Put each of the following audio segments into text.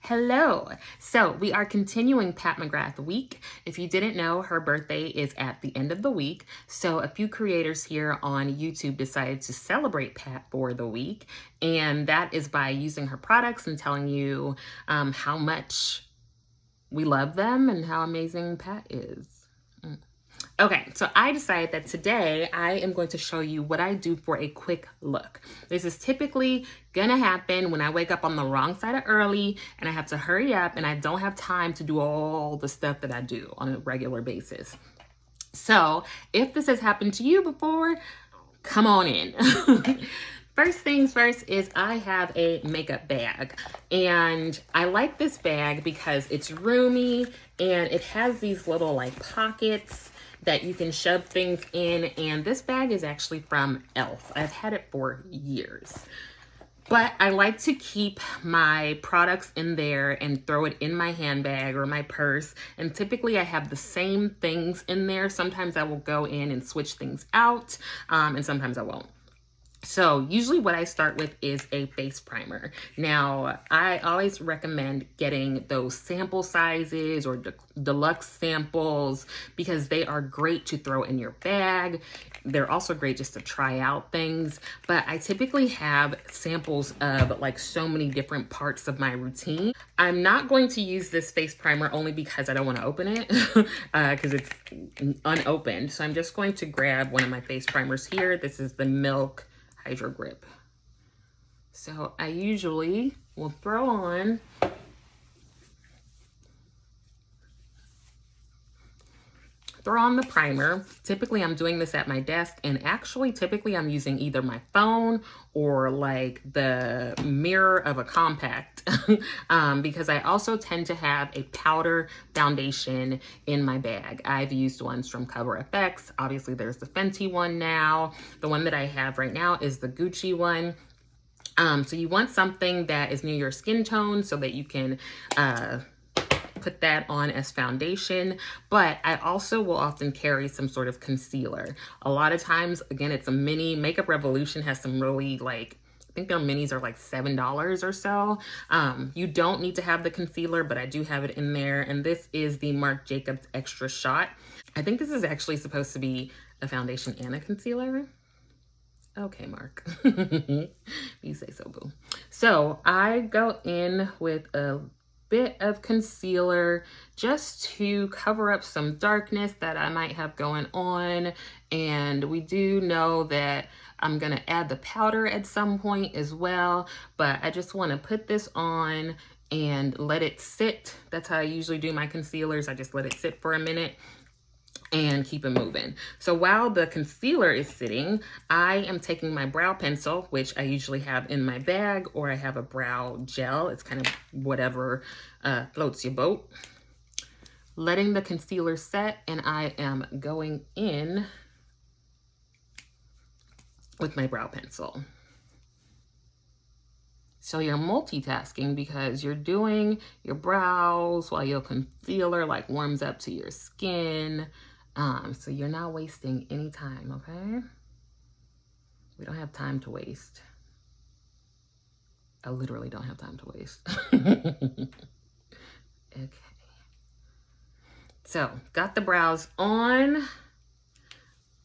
Hello. So we are continuing Pat McGrath week. If you didn't know, her birthday is at the end of the week. So a few creators here on YouTube decided to celebrate Pat for the week. And that is by using her products and telling you how much we love them and how amazing Pat is. Okay, so I decided that today I am going to show you what I do for a quick look. This is typically gonna happen when I wake up on the wrong side of early and I have to hurry up and I don't have time to do all the stuff that I do on a regular basis. So if this has happened to you before, come on in. First things first is I have a makeup bag, and I like this bag because it's roomy and it has these little like pockets that you can shove things in, and this bag is actually from e.l.f. I've had it for years. But I like to keep my products in there and throw it in my handbag or my purse. And typically I have the same things in there. Sometimes I will go in and switch things out, and sometimes I won't. So usually what I start with is a face primer. Now, I always recommend getting those sample sizes or deluxe samples because they are great to throw in your bag. They're also great just to try out things, but I typically have samples of like so many different parts of my routine. I'm not going to use this face primer only because I don't want to open it because it's unopened. So I'm just going to grab one of my face primers here. This is the Milk Hydro Grip. So I usually will throw on the primer. Typically I'm doing this at my desk, and actually typically I'm using either my phone or like the mirror of a compact because I also tend to have a powder foundation in my bag. I've used ones from Cover FX. Obviously there's the Fenty one now. The one that I have right now is the Gucci one. So you want something that is near your skin tone so that you can put that on as foundation, but I also will often carry some sort of concealer. A lot of times, again, it's a mini. Makeup Revolution has some really like, I think their minis are like $7 or so. You don't need to have the concealer, but I do have it in there. And this is the Marc Jacobs Extra Shot. I think this is actually supposed to be a foundation and a concealer. Okay, Mark. You say so, boo. So I go in with a bit of concealer just to cover up some darkness that I might have going on. And we do know that I'm gonna add the powder at some point as well, but I just wanna put this on and let it sit. That's how I usually do my concealers. I just let it sit for a minute and keep it moving. So while the concealer is sitting, I am taking my brow pencil, which I usually have in my bag, or I have a brow gel. It's kind of whatever floats your boat. Letting the concealer set, and I am going in with my brow pencil. So you're multitasking because you're doing your brows while your concealer like warms up to your skin. So you're not wasting any time, okay? We don't have time to waste. I literally don't have time to waste. Okay. So got the brows on.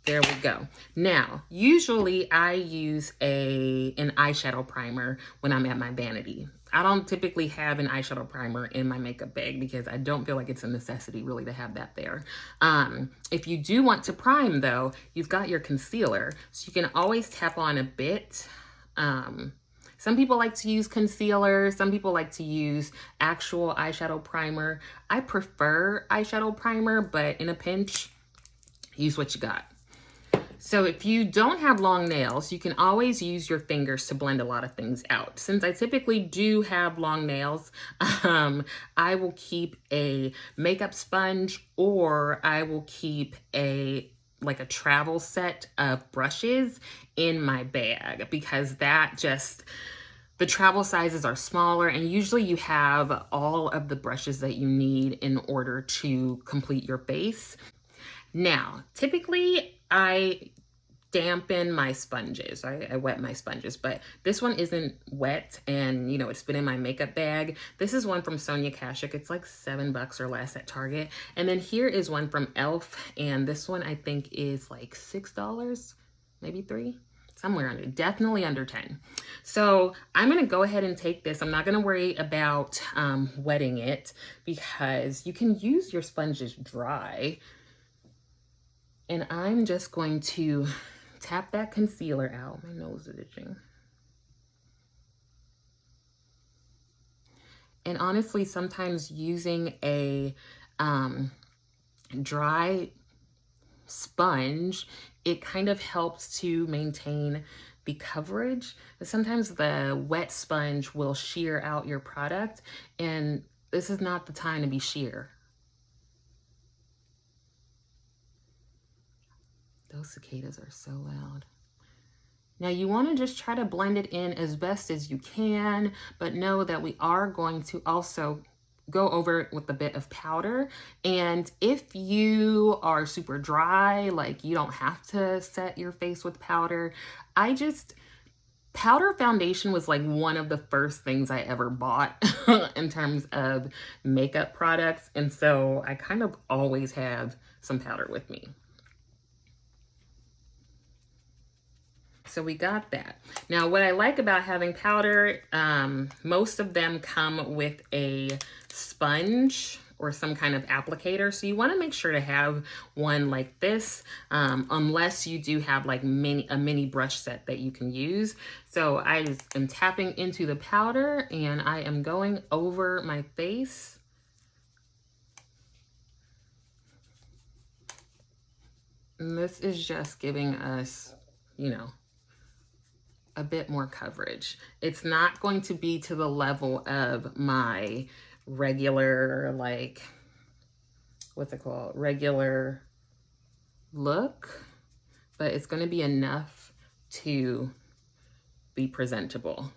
There we go. Now, usually I use an eyeshadow primer when I'm at my vanity. I don't typically have an eyeshadow primer in my makeup bag because I don't feel like it's a necessity really to have that there. If you do want to prime though, you've got your concealer, so you can always tap on a bit. Some people like to use concealer. Some people like to use actual eyeshadow primer. I prefer eyeshadow primer, but in a pinch, use what you got. So if you don't have long nails, you can always use your fingers to blend a lot of things out. Since I typically do have long nails, I will keep a makeup sponge, or I will keep a travel set of brushes in my bag because the travel sizes are smaller, and usually you have all of the brushes that you need in order to complete your face. Now, typically I dampen my sponges. I wet my sponges, but this one isn't wet, and you know, it's been in my makeup bag. This is one from Sonia Kashuk. It's like $7 or less at Target. And then here is one from Elf, and this one I think is like $6, maybe $3. Somewhere under, definitely under 10. So I'm gonna go ahead and take this. I'm not gonna worry about wetting it, because you can use your sponges dry. And I'm just going to tap that concealer out. My nose is itching. And honestly, sometimes using a dry sponge, it kind of helps to maintain the coverage. But sometimes the wet sponge will shear out your product, and this is not the time to be sheer. Those cicadas are so loud. Now you want to just try to blend it in as best as you can, but know that we are going to also go over it with a bit of powder. And if you are super dry, like you don't have to set your face with powder. Powder foundation was like one of the first things I ever bought in terms of makeup products. And so I kind of always have some powder with me. So we got that. Now, what I like about having powder, most of them come with a sponge or some kind of applicator. So you want to make sure to have one like this, unless you do have like a mini brush set that you can use. So I just am tapping into the powder, and I am going over my face. And this is just giving us, you know, a bit more coverage. It's not going to be to the level of my regular, like, what's it called? Regular look, but it's going to be enough to be presentable.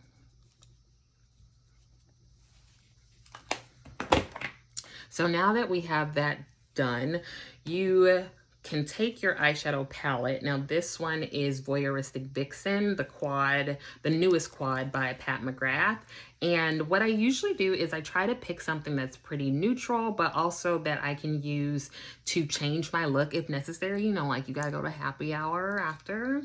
So now that we have that done, you can take your eyeshadow palette. Now this one is Voyeuristic Vixen, the newest quad by Pat McGrath. And what I usually do is I try to pick something that's pretty neutral, but also that I can use to change my look if necessary. You know, like you gotta go to happy hour after.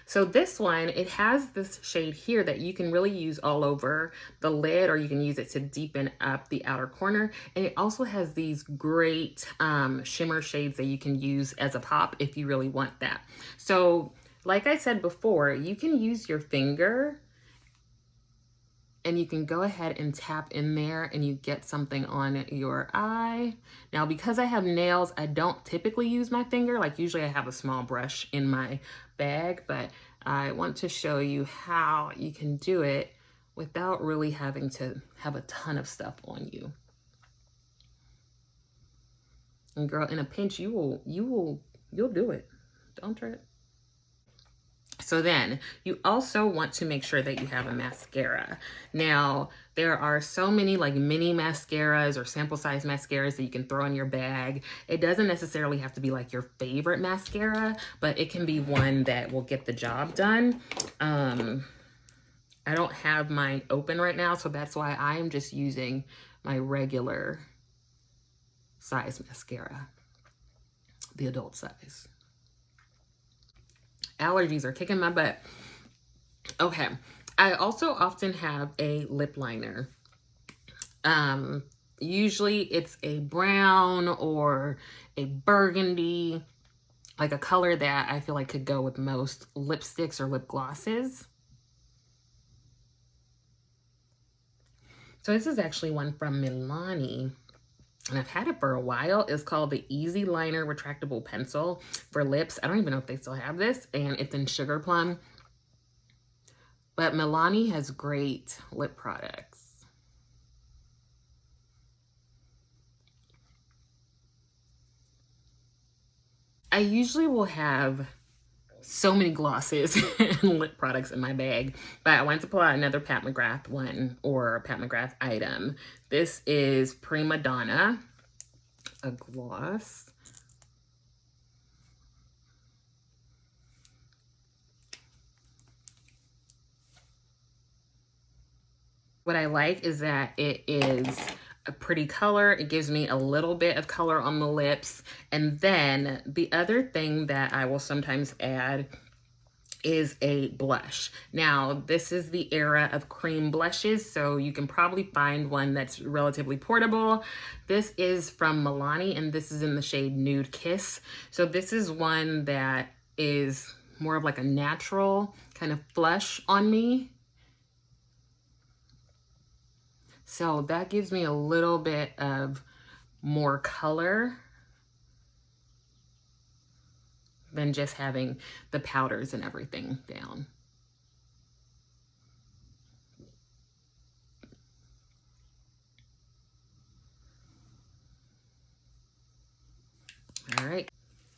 So this one, it has this shade here that you can really use all over the lid, or you can use it to deepen up the outer corner. And it also has these great shimmer shades that you can use as a pop if you really want that. So like I said before, you can use your finger and you can go ahead and tap in there and you get something on your eye. Now, because I have nails, I don't typically use my finger. Like usually I have a small brush in my bag, but I want to show you how you can do it without really having to have a ton of stuff on you. And girl, in a pinch, you'll do it. Don't trip. So then you also want to make sure that you have a mascara. Now, there are so many like mini mascaras or sample size mascaras that you can throw in your bag. It doesn't necessarily have to be like your favorite mascara, but it can be one that will get the job done. I don't have mine open right now, so that's why I'm just using my regular size mascara, the adult size. Allergies are kicking my butt. Okay, I also often have a lip liner. Usually it's a brown or a burgundy, like a color that I feel like could go with most lipsticks or lip glosses. So this is actually one from Milani, and I've had it for a while. It's called the Easy Liner Retractable Pencil for lips. I don't even know if they still have this, and it's in Sugar Plum. But Milani has great lip products. I usually will have so many glosses and lip products in my bag, but I wanted to pull out another Pat McGrath one, or Pat McGrath item. This is Prima Donna, a gloss. What I like is that it is a pretty color. It gives me a little bit of color on the lips. And then the other thing that I will sometimes add is a blush. Now, this is the era of cream blushes, so you can probably find one that's relatively portable. This is from Milani, and this is in the shade Nude Kiss. So this is one that is more of like a natural kind of flush on me. So that gives me a little bit of more color than just having the powders and everything down. All right.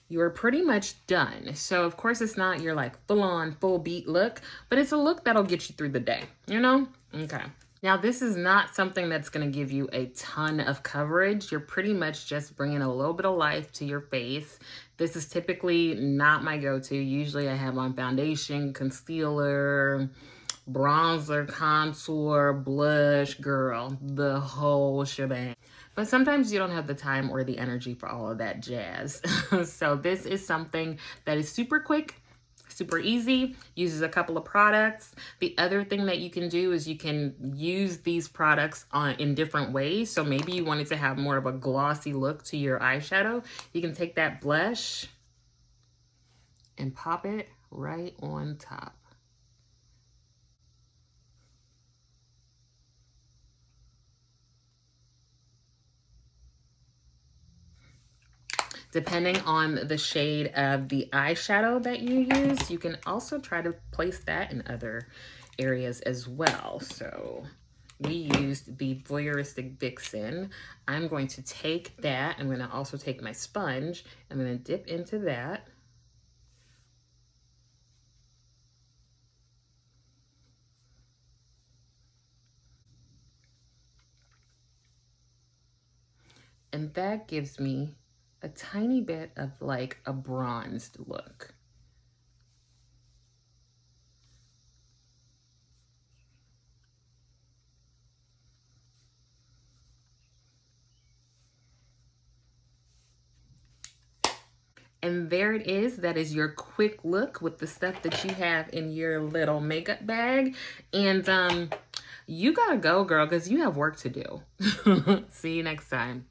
You are pretty much done. So of course it's not your like full on full beat look, but it's a look that'll get you through the day, you know? Okay. Now this is not something that's gonna give you a ton of coverage. You're pretty much just bringing a little bit of life to your face. This is typically not my go-to. Usually I have on foundation, concealer, bronzer, contour, blush, girl, the whole shebang. But sometimes you don't have the time or the energy for all of that jazz. So this is something that is super quick, super easy, uses a couple of products. The other thing that you can do is you can use these products in different ways. So maybe you wanted to have more of a glossy look to your eyeshadow. You can take that blush and pop it right on top. Depending on the shade of the eyeshadow that you use, you can also try to place that in other areas as well. So we used the Voyeuristic Vixen. I'm going to take that. I'm going to also take my sponge. I'm going to dip into that. And that gives me a tiny bit of like a bronzed look. And there it is. That is your quick look with the stuff that you have in your little makeup bag. And you gotta go, girl, because you have work to do. See you next time.